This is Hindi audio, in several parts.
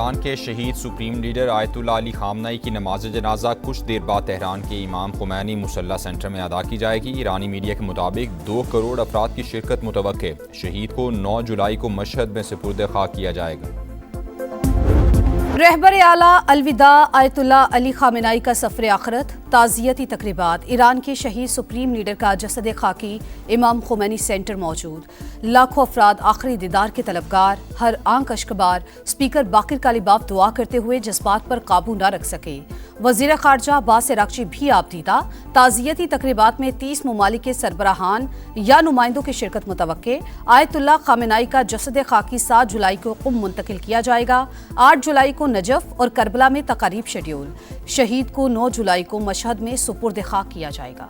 ईरान के शहीद supreme leader Ayatollah Ali Khamenei की नमाज जनाजा कुछ देर बाद तेहरान के इमाम खुमैनी मुसल्ला सेंटर में अदा की जाएगी। ईरानी मीडिया के मुताबिक 2 करोड़ अफराद की शिरकत मुतवक्के। शहीद को 9 जुलाई को मशहद में सुपुर्द खाक किया जाएगा। रहबर आला अलविदा आयतुल्लाह अली खामेनेई का सफ़र आखिरत, ताज़ियती तकरीबात। ईरान के शहीद सुप्रीम लीडर का जसद खाकी इमाम खुमैनी सेंटर मौजूद। लाखों अफराद आखिरी दीदार के तलबगार। हर आंख अश्कबार। स्पीकर बाकिर कालिबाफ दुआ करते हुए जज्बात पर काबू न रख सके। वज़ीर ख़ारजा अब्बास अराग़ची भी आपदीदा। ताज़ियती तकरीबात में 30 ममालिक के सरबराहान या नुमाइंदों की शिरकत मुतवक्के। आयतुल्लाह खामेनेई का जसद खाकी 7 जुलाई को क़ुम मुंतकिल किया जाएगा। 8 जुलाई को नजफ और करबला में तकारीब शेड्यूल। शहीद को 9 जुलाई को मशहद में सुपुर्द खाक किया जाएगा।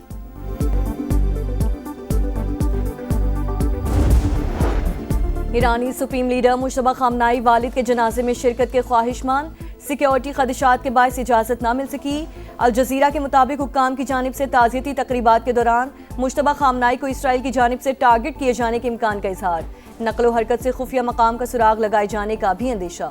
ईरानी सुप्रीम लीडर मुश्तबा खामनेई वालिद के जनाजे में शिरकत के ख्वाहिशमंद। सिक्योरिटी खदशात के बायस इजाजत न मिल सकी। अल जजीरा के मुताबिक हुक्काम की जानिब से ताज़ियती तकरीबात के दौरान मुश्तबा खामनेई को इसराइल की जानिब से टारगेट किए जाने के इम्कान का इजहार। नकलो हरकत से खुफिया मकाम का सुराग लगाए जाने का भी अंदेशा।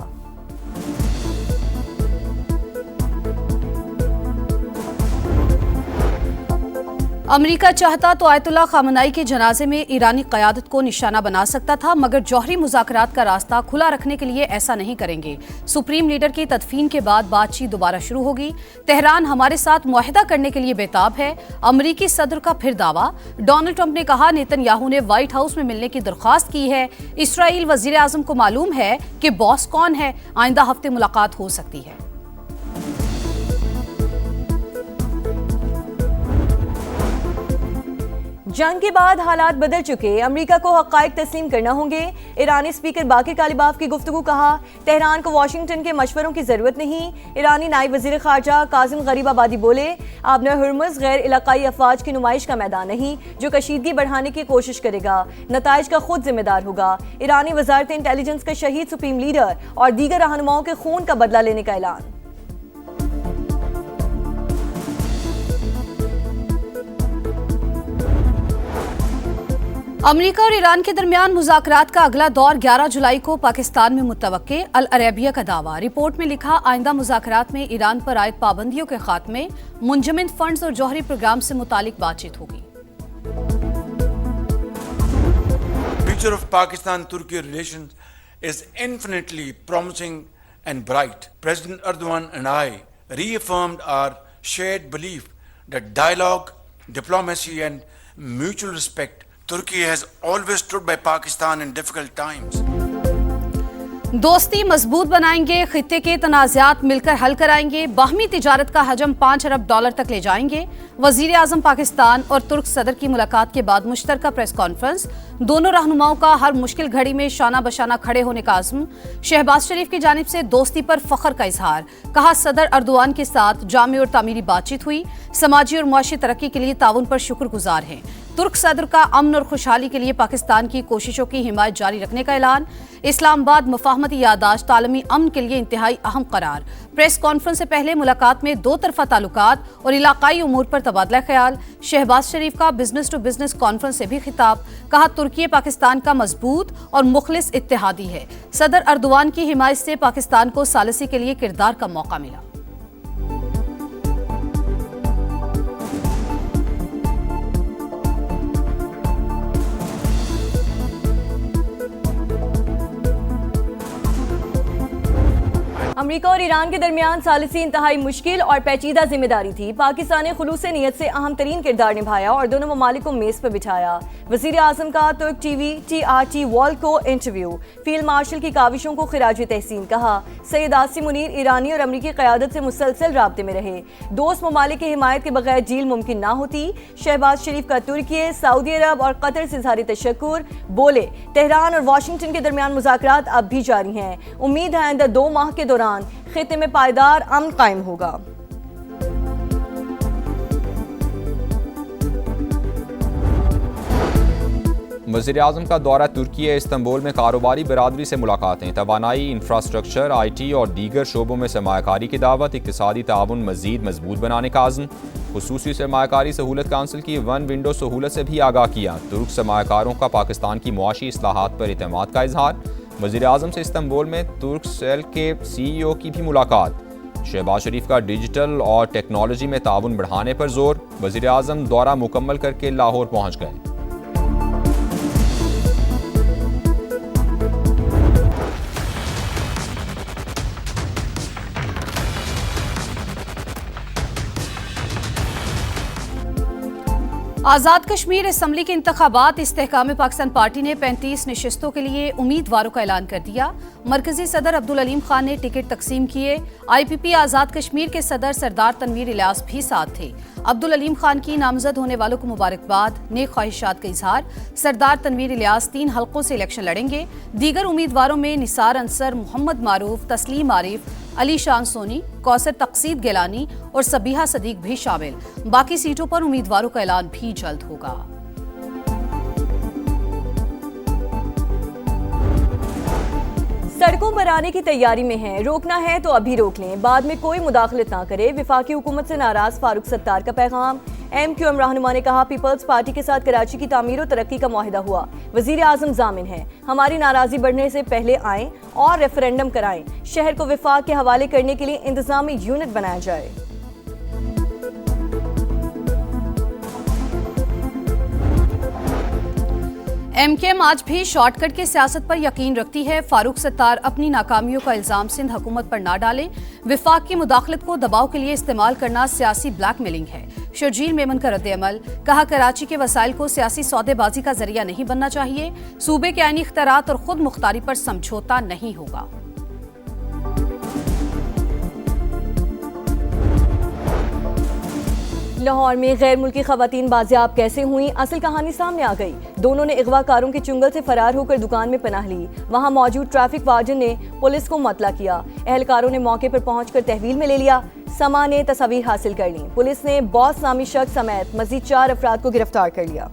अमेरिका चाहता तो आयतुल्लाह खामेनेई के जनाजे में ईरानी क़यादत को निशाना बना सकता था, मगर जौहरी मुज़ाकरात का रास्ता खुला रखने के लिए ऐसा नहीं करेंगे। सुप्रीम लीडर की तदफीन के बाद बातचीत दोबारा शुरू होगी। तेहरान हमारे साथ मुआहिदा करने के लिए बेताब है। अमरीकी सदर का फिर दावा। डोनाल्ड ट्रंप ने कहा नेतन्याहू ने व्हाइट हाउस में मिलने की दरख्वास्त की है। इसराइल वज़ीर आज़म को मालूम है कि बॉस कौन है। आइंदा हफ्ते मुलाकात हो सकती है। जंग के बाद हालात बदल चुके। अमेरिका को हक़ाइक़ तस्लीम करना होंगे। ईरानी स्पीकर बाकिर कालिबाफ की गुफ्तगू। कहा तेहरान को वाशिंगटन के मशवरों की जरूरत नहीं। ईरानी नायब वज़ीर ख़ारजा कासिम गरीबाबादी बोले आबना हुर्मुज़ गैर इलाकाई अफवाज की नुमाइश का मैदान नहीं जो कशीदगी बढ़ाने की कोशिश करेगा, नताइज का खुद जिम्मेदार होगा। ईरानी वज़ारत इंटेलिजेंस का शहीद सुप्रीम लीडर और दीगर रहनुमाओं के खून का बदला लेने का ऐलान। अमेरिका और ईरान के दरमियान मुज़ाकरात का अगला दौर 11 जुलाई को पाकिस्तान में मुतवक्के। अल अरेबिया का दावा। रिपोर्ट में लिखा आइंदा मुज़ाकरात में ईरान पर आयद पाबंदियों के खात्मे, मुंजमद फंड्स और जौहरी प्रोग्राम से मुतालिक बातचीत होगी। Future of Pakistan-Turkey relations is infinitely promising and bright. President Erdogan and I reaffirmed our shared belief that dialogue, diplomacy and mutual respect Turkey has always stood by Pakistan in difficult times. दोस्ती मजबूत बनाएंगे। खित्ते के तनाज़ात मिलकर हल कराएंगे। बाहमी तिजारत का हजम $5 अरब तक ले जाएंगे। वज़ीर आज़म पाकिस्तान और तुर्क सदर की मुलाकात के बाद मुश्तरका प्रेस कॉन्फ्रेंस। दोनों रहनुमाओं का हर मुश्किल घड़ी में शाना बशाना खड़े होने का आज़म। शहबाज शरीफ की जानिब से दोस्ती पर फख्र का इजहार। कहा सदर अर्दोआन के साथ जामी और तामीरी बातचीत हुई। समाजी और मुआशी तरक्की के लिए ताउन पर शुक्रगुजार हैं। तुर्क सदर का अमन और खुशहाली के लिए पाकिस्तान की कोशिशों की हिमायत जारी रखने का ऐलान। इस्लामाबाद मुफाहमती यादाश्त आलमी अमन के लिए इंतहाई अहम करार। प्रेस कॉन्फ्रेंस से पहले मुलाकात में 2 तरफा ताल्लुकात और इलाकाई उमूर पर तबादला ख्याल। शहबाज शरीफ का बिजनेस टू बिजनेस कॉन्फ्रेंस से भी खिताब। कहा तुर्की पाकिस्तान का मजबूत और मुखलिस इत्तेहादी है। सदर अर्दोआन की हिमायत से पाकिस्तान को सालसी के लिए किरदार का मौका मिला। अमेरिका और ईरान के दरमियान सालिसी इंतहाई मुश्किल और पेचीदा जिम्मेदारी थी। पाकिस्तान ने खुलूस नीयत से अहम तरीन किरदार निभाया और दोनों ममालिक को मेज पर बिठाया। वज़ीर आज़म का तुर्क टीवी TRT वर्ल्ड को इंटरव्यू। फील्ड मार्शल की काविशों को खिराज तहसीन। कहा सैयद आसिम मुनीर ईरानी और अमरीकी क़यादत से मुसलसल राब्ते में रहे। दोस्त ममालिक की हिमायत के बगैर डील मुमकिन ना होती। शहबाज शरीफ का तुर्की, सऊदी अरब और कतर से इज़हार तशक्कुर। बोले तेहरान और वाशिंगटन के दरमियान मुज़ाकरात अब भी जारी हैं। उम्मीद है आइंदा 2 माह के दौरान खित्ते में पायदार अमन कायम होगा। वज़ीर आज़म का दौरा तुर्की इस्तंबुल में कारोबारी बरादरी से मुलाकातें। तवानाई, इंफ्रास्ट्रक्चर, IT और दीगर शोबों में सरमायाकारी की दावत। इक़्तिसादी ताउन मज़ीद मजबूत बनाने का आज़म। खुसूसी सरमायाकारी सहूलत काउंसिल की 1 विंडो सहूलत से भी आगाह किया। तुर्क सरमायाकारों का पाकिस्तान की मुआशी इस्लाहात पर एतमाद का इजहार। वज़ीर-ए-आज़म से इस्तांबुल में तुर्कसेल के CEO की भी मुलाकात। शहबाज शरीफ का डिजिटल और टेक्नोलॉजी में ताउन बढ़ाने पर जोर। वज़ीर-ए-आज़म दौरा मुकम्मल करके लाहौर पहुंच गए। आज़ाद कश्मीर असम्बली के इंतखाबात इस्तेहकाम पाकिस्तान पार्टी ने 35 नशिस्तों के लिए उम्मीदवारों का ऐलान कर दिया। मरकजी सदर अब्दुल अलीम खान ने टिकट तकसीम किए। IPP आज़ाद कश्मीर के सदर सरदार तनवीर इलियास भी साथ थे। अब्दुल अलीम खान की नामजद होने वालों को मुबारकबाद, नेक ख्वाहिशात का इजहार। सरदार तनवीर इलियास 3 हल्कों से इलेक्शन लड़ेंगे। दीगर उम्मीदवारों में निसार अंसर, मोहम्मद मारूफ, तस्लीम आरिफ, अली शान सोनी, कौसर तकसीद गिलानी और सबीहा सदीक भी शामिल। बाकी सीटों पर उम्मीदवारों का ऐलान भी जल्द होगा। सड़कों पर आने की तैयारी में हैं, रोकना है तो अभी रोक लें, बाद में कोई मुदाखलत ना करे। विफाकी हुकूमत से नाराज फारूक सत्तार का पैगाम। MQM रहनुमा ने कहा, पीपल्स पार्टी के साथ कराची की तामीर और तरक्की का मुआहिदा हुआ। वजीर आजम जामिन है, हमारी नाराजगी बढ़ने से पहले आएं और रेफरेंडम कराएं। शहर को विफाक के हवाले करने के लिए इंतजामी यूनिट बनाया जाए। MKM आज भी शॉर्टकट की सियासत पर यकीन रखती है। फारूक सत्तार अपनी नाकामियों का इल्जाम सिंध हुकूमत पर ना डालें। विफाक की मुदाखलत को दबाव के लिए इस्तेमाल करना सियासी ब्लैकमेलिंग है। शर्जील मेमन का रद्द-ए-अमल, कहा कराची के वसाइल को सियासी सौदेबाजी का जरिया नहीं बनना चाहिए। सूबे के आईनी इख्तियारात और खुद मुख्तारी पर समझौता नहीं होगा। लाहौर में गैर मुल्की खवातीन बाजियाब कैसे हुई, असल कहानी सामने आ गई। दोनों ने अगवाकारों के चुंगल से फरार होकर दुकान में पनाह ली। वहां मौजूद ट्रैफिक वार्डन ने पुलिस को मतला किया। एहलकारों ने मौके पर पहुंचकर तहवील में ले लिया। समा ने तस्वीर हासिल कर ली। पुलिस ने बॉस नामी शख्स समेत मजीद 4 अफराद को गिरफ्तार कर लिया।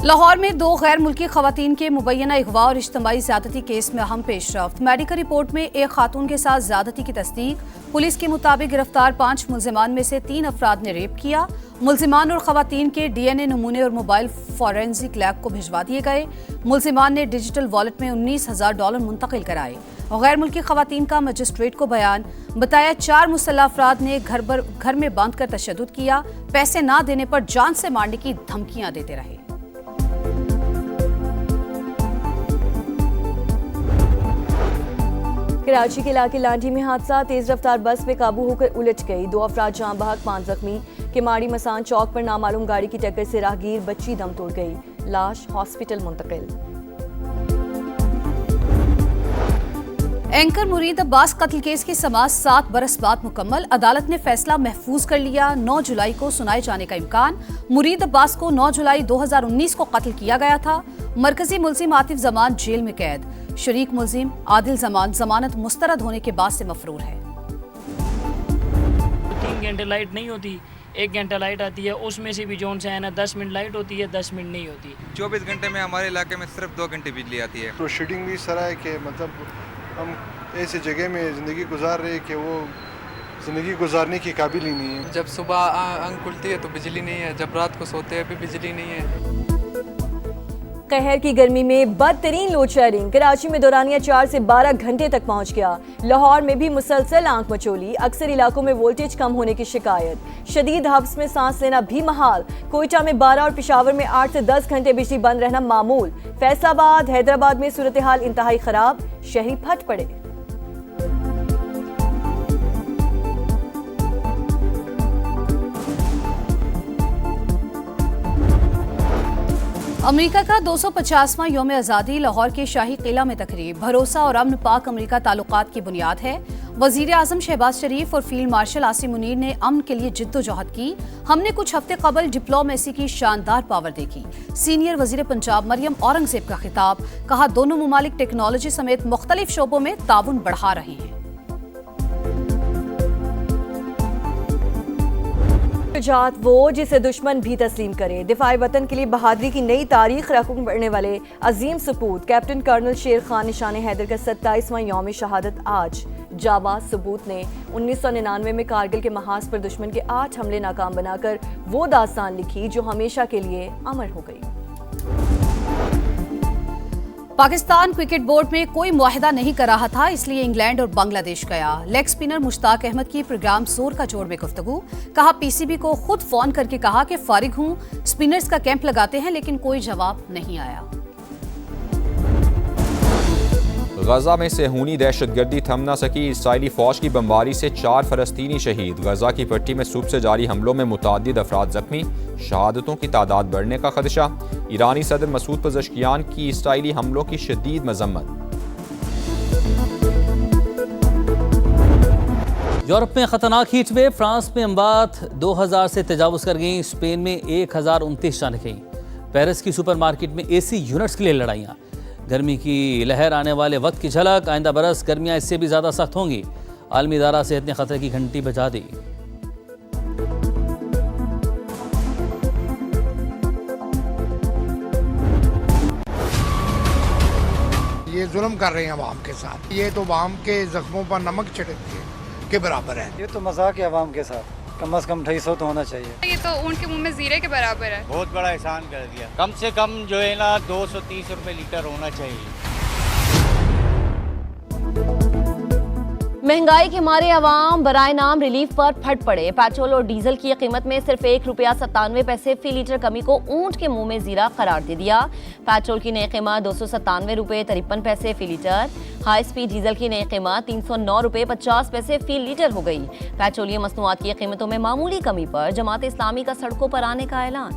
लाहौर में 2 गैर मुल्की खवातीन के मुबैना अगवा और इज्तिमाई ज़्यादती केस में अहम पेशरफ्त। मेडिकल रिपोर्ट में एक खातून के साथ ज़्यादती की तस्दीक। पुलिस के मुताबिक गिरफ्तार 5 मुल्जिमान में से 3 अफराद ने रेप किया। मुल्जिमान और खवातीन के DNA नमूने और मोबाइल फॉरेंसिक लैब को भिजवा दिए गए। मुल्जिमान ने डिजिटल वॉलेट में $19,000 मुंतकिल कराए। गैर मुल्की खवातीन का मजिस्ट्रेट को बयान, बताया 4 मुसल्लह अफराद ने घर में बांध कर तशद्दुद किया। पैसे ना देने पर जान से मारने की धमकियां देते रहे। कराची के इलाके लांठी में हादसा, तेज रफ्तार बस पे काबू होकर उलट गई। 2 अफराद जान बहक, 5 जख्मी। केमाड़ी मसान चौक पर नामालूम गाड़ी की टक्कर से राहगीर बच्ची दम तोड़ गई। लाश हॉस्पिटल मुंतकिल। एंकर मुरीद अब्बास कत्ल केस की समाअत 7 बरस बाद मुकम्मल। अदालत ने फैसला महफूज कर लिया। 9 जुलाई को सुनाए जाने का इम्कान। मुरीद अब्बास को 9 जुलाई 2019 को कत्ल किया गया था। मरकजी मुल्जिम आतिफ जमान जेल में कैद। शरीक मुल्जिम आदिल जमान जमानत मुस्तरद होने के बाद से मफरूर है। 3 घंटे लाइट नहीं होती, 1 घंटा लाइट आती है, उसमें से भी जोन से है ना 10 मिनट लाइट होती है, 10 मिनट नहीं होती। 24 घंटे में हमारे इलाके में सिर्फ 2 घंटे बिजली आती है। प्रोसीडिंग भी सर है कि मतलब हम ऐसी जगह में ज़िंदगी गुजार रहे कि वो ज़िंदगी गुजारने की काबिल ही नहीं है। जब सुबह आँख खुलती है तो बिजली नहीं है, जब रात को सोते हैं भी बिजली नहीं है। कहर की गर्मी में बदतरीन लोड शेडिंग। कराची में दौरानिया 4 से 12 घंटे तक पहुंच गया। लाहौर में भी मुसलसल आंख मचोली। अक्सर इलाकों में वोल्टेज कम होने की शिकायत। शदीद हब्स में सांस लेना भी महाल। कोयटा में 12 और पेशावर में 8 से 10 घंटे बिजली बंद रहना मामूल। फैसलाबाद, हैदराबाद में सूरत हाल इंतहाई खराब। शहरी फट पड़े। अमेरिका का 250वां यौम आज़ादी। लाहौर के शाही किला में तकरीब। भरोसा और अमन पाक अमेरिका ताल्लुकात की बुनियाद है। वजीर आजम शहबाज शरीफ और फील्ड मार्शल आसिम मुनीर ने अमन के लिए जिद्दोजहद की। हमने कुछ हफ्ते कबल डिप्लोमेसी की शानदार पावर देखी। सीनियर वजीर पंजाब मरियम औरंगजेब का खिताब, कहा दोनों मुमालिक टेक्नोलॉजी समेत मुख्तलिफ शोबों में ताउन बढ़ा रहे हैं। शुजाअत वो जिसे दुश्मन भी तस्लीम करे। दिफाए वतन के लिए बहादुरी की नई तारीख रकम बढ़ने वाले अजीम सपूत कैप्टन कर्नल शेर खान निशान हैदर का 27वां यौम शहादत आज। जाबाज सबूत ने 1999 में कारगिल के महाज पर दुश्मन के 8 हमले नाकाम बनाकर वो दास्तान लिखी जो हमेशा के लिए अमर हो गई। पाकिस्तान क्रिकेट बोर्ड में कोई मुआहिदा नहीं कर रहा था, इसलिए इंग्लैंड और बांग्लादेश गया। लेग स्पिनर मुश्ताक अहमद की प्रोग्राम जोर का जोड़ में गुफ्तगू। कहा पीसीबी को खुद फोन करके कहा कि फारिग हूं, स्पिनर्स का कैंप लगाते हैं, लेकिन कोई जवाब नहीं आया। गजा में सेहूनी दहशतगर्दी थम न सकी। इसराइली फौज की बमबारी से 4 फलस्तीनी शहीद। गजा की पट्टी में सुबह से जारी हमलों में मुतअद्दिद अफराद जख्मी। शहादतों की तादाद बढ़ने का खदशा। ईरानी सदर मसूद पज़ेश्कियान की इसराइली हमलों की शदीद मजम्मत। यूरोप में खतरनाक हीट वेव। फ्रांस में अमवात 2000 से तजावुज कर गई। स्पेन में 1029 जान गई। पेरिस की सुपरमार्केट में एसी यूनिट्स के लिए लड़ाइयाँ। गर्मी की लहर आने वाले वक्त की झलक। आइंदा बरस गर्मियाँ इससे भी ज़्यादा सख्त होंगी। आलमी इदारा सेहत ने खतरे की घंटी बजा दी। ये जुल्म कर रहे हैं अवाम के साथ। ये तो अवाम के जख्मों पर नमक छिड़क के बराबर है। ये तो मजाक है अवाम के साथ। कम से कम 250 तो होना चाहिए। ये तो ऊँट के मुंह में जीरे के बराबर है। बहुत बड़ा एहसान कर दिया। कम से कम जो है ना 230 रुपए लीटर होना चाहिए। महंगाई के मारे अवाम बराए नाम रिलीफ पर फट पड़े। पेट्रोल और डीजल की कीमत में सिर्फ ₹1.97 फी लीटर कमी को ऊंट के मुंह में जीरा करार दे दिया। पेट्रोल की नई कीमत ₹297.53 फी लीटर। हाई स्पीड डीजल की नई कीमत ₹309.50 फी लीटर हो गई। पेट्रोलियम मसनूआत की कीमतों में मामूली कमी पर जमात इस्लामी का सड़कों पर आने का ऐलान।